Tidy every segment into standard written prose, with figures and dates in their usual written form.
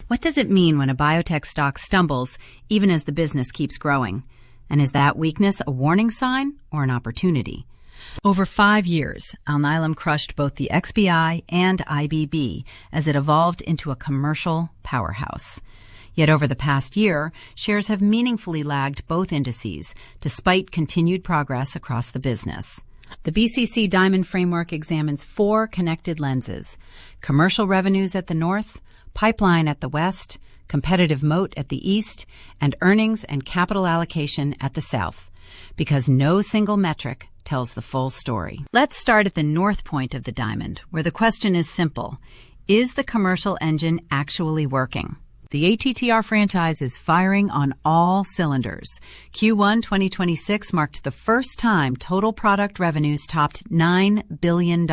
What does it mean when a biotech stock stumbles, even as the business keeps growing? And is that weakness a warning sign or an opportunity? Over 5 years, Alnylam crushed both the XBI and IBB as it evolved into a commercial powerhouse. Yet over the past year, shares have meaningfully lagged both indices, despite continued progress across the business. The BCC Diamond Framework examines 4 connected lenses: commercial revenues at the north, pipeline at the west, competitive moat at the east, and earnings and capital allocation at the south, because no single metric tells the full story. Let's start at the north point of the diamond, where the question is simple: is the commercial engine actually working? The ATTR franchise is firing on all cylinders. Q1 2026 marked the first time total product revenues topped $9 billion,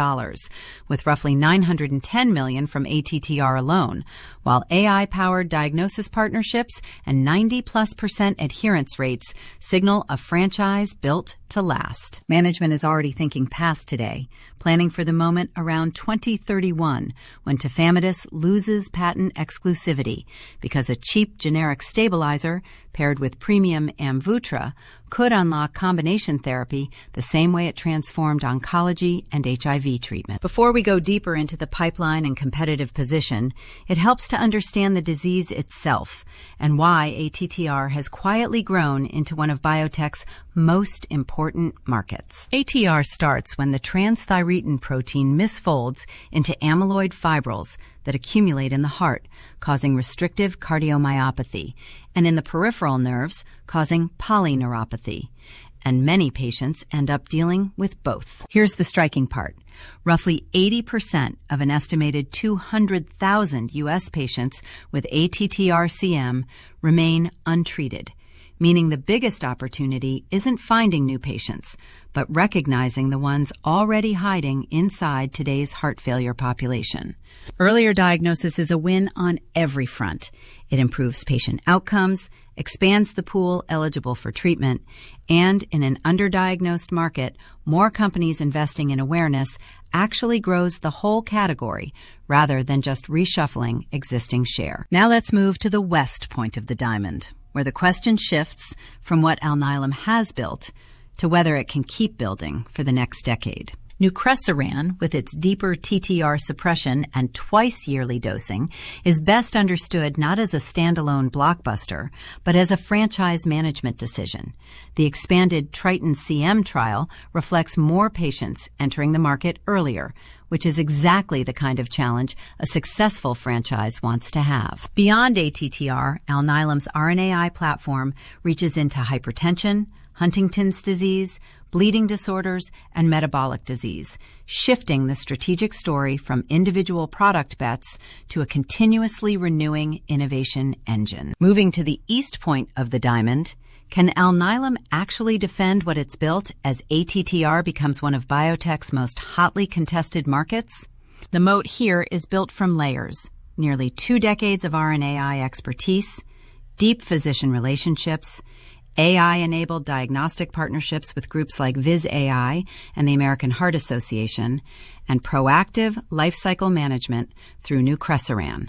with roughly $910 million from ATTR alone, while AI-powered diagnosis partnerships and 90+% adherence rates signal a franchise built to last. Management is already thinking past today, planning for the moment around 2031, when tafamidis loses patent exclusivity, because a cheap generic stabilizer paired with premium Amvuttra could unlock combination therapy the same way it transformed oncology and HIV treatment. Before we go deeper into the pipeline and competitive position, it helps to understand the disease itself and why ATTR has quietly grown into one of biotech's most important markets. ATR starts when the transthyretin protein misfolds into amyloid fibrils that accumulate in the heart, causing restrictive cardiomyopathy, and in the peripheral nerves, causing polyneuropathy. And many patients end up dealing with both. Here's the striking part. Roughly 80% of an estimated 200,000 U.S. patients with ATTR-CM remain untreated, meaning the biggest opportunity isn't finding new patients, but recognizing the ones already hiding inside today's heart failure population. Earlier diagnosis is a win on every front. It improves patient outcomes, expands the pool eligible for treatment, and in an underdiagnosed market, more companies investing in awareness actually grows the whole category rather than just reshuffling existing share. Now let's move to the west point of the diamond, where the question shifts from what Alnylam has built to whether it can keep building for the next decade. Nucresiran, with its deeper TTR suppression and twice-yearly dosing, is best understood not as a standalone blockbuster, but as a franchise management decision. The expanded Triton-CM trial reflects more patients entering the market earlier, which is exactly the kind of challenge a successful franchise wants to have. Beyond ATTR, Alnylam's RNAi platform reaches into hypertension, Huntington's disease, bleeding disorders, and metabolic disease, shifting the strategic story from individual product bets to a continuously renewing innovation engine. Moving to the east point of the diamond, can Alnylam actually defend what it's built as ATTR becomes one of biotech's most hotly contested markets? The moat here is built from layers: nearly 2 decades of RNAi expertise, deep physician relationships, AI-enabled diagnostic partnerships with groups like Viz.ai and the American Heart Association, and proactive lifecycle management through nucresiran,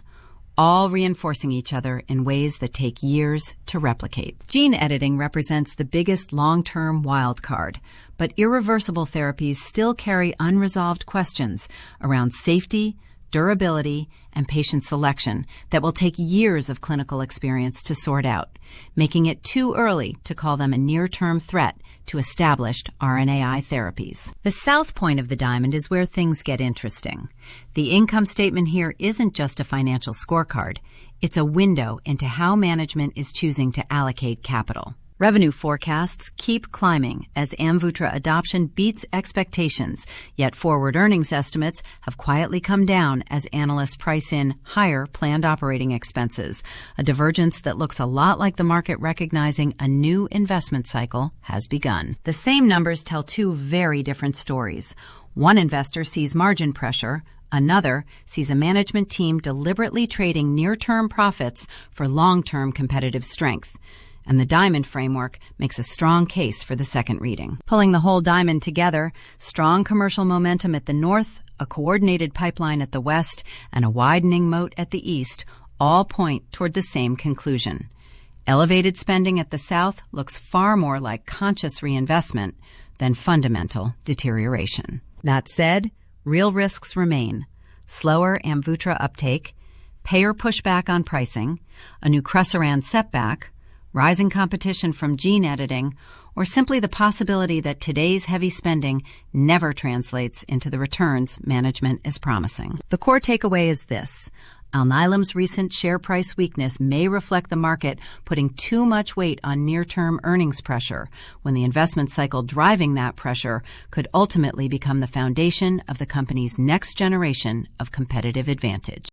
all reinforcing each other in ways that take years to replicate. Gene editing represents the biggest long-term wild card, but irreversible therapies still carry unresolved questions around safety, durability, and patient selection that will take years of clinical experience to sort out, making it too early to call them a near-term threat to established RNAi therapies. The south point of the diamond is where things get interesting. The income statement here isn't just a financial scorecard. It's a window into how management is choosing to allocate capital. Revenue forecasts keep climbing as Amvuttra adoption beats expectations, yet forward earnings estimates have quietly come down as analysts price in higher planned operating expenses, a divergence that looks a lot like the market recognizing a new investment cycle has begun. The same numbers tell 2 very different stories. One investor sees margin pressure, another sees a management team deliberately trading near-term profits for long-term competitive strength. And the diamond framework makes a strong case for the second reading. Pulling the whole diamond together, strong commercial momentum at the north, a coordinated pipeline at the west, and a widening moat at the east all point toward the same conclusion. Elevated spending at the South looks far more like conscious reinvestment than fundamental deterioration. That said, real risks remain: slower Amvuttra uptake, payer pushback on pricing, a nucresiran setback, rising competition from gene editing, or simply the possibility that today's heavy spending never translates into the returns management is promising. The core takeaway is this: Alnylam's recent share price weakness may reflect the market putting too much weight on near-term earnings pressure, when the investment cycle driving that pressure could ultimately become the foundation of the company's next generation of competitive advantage.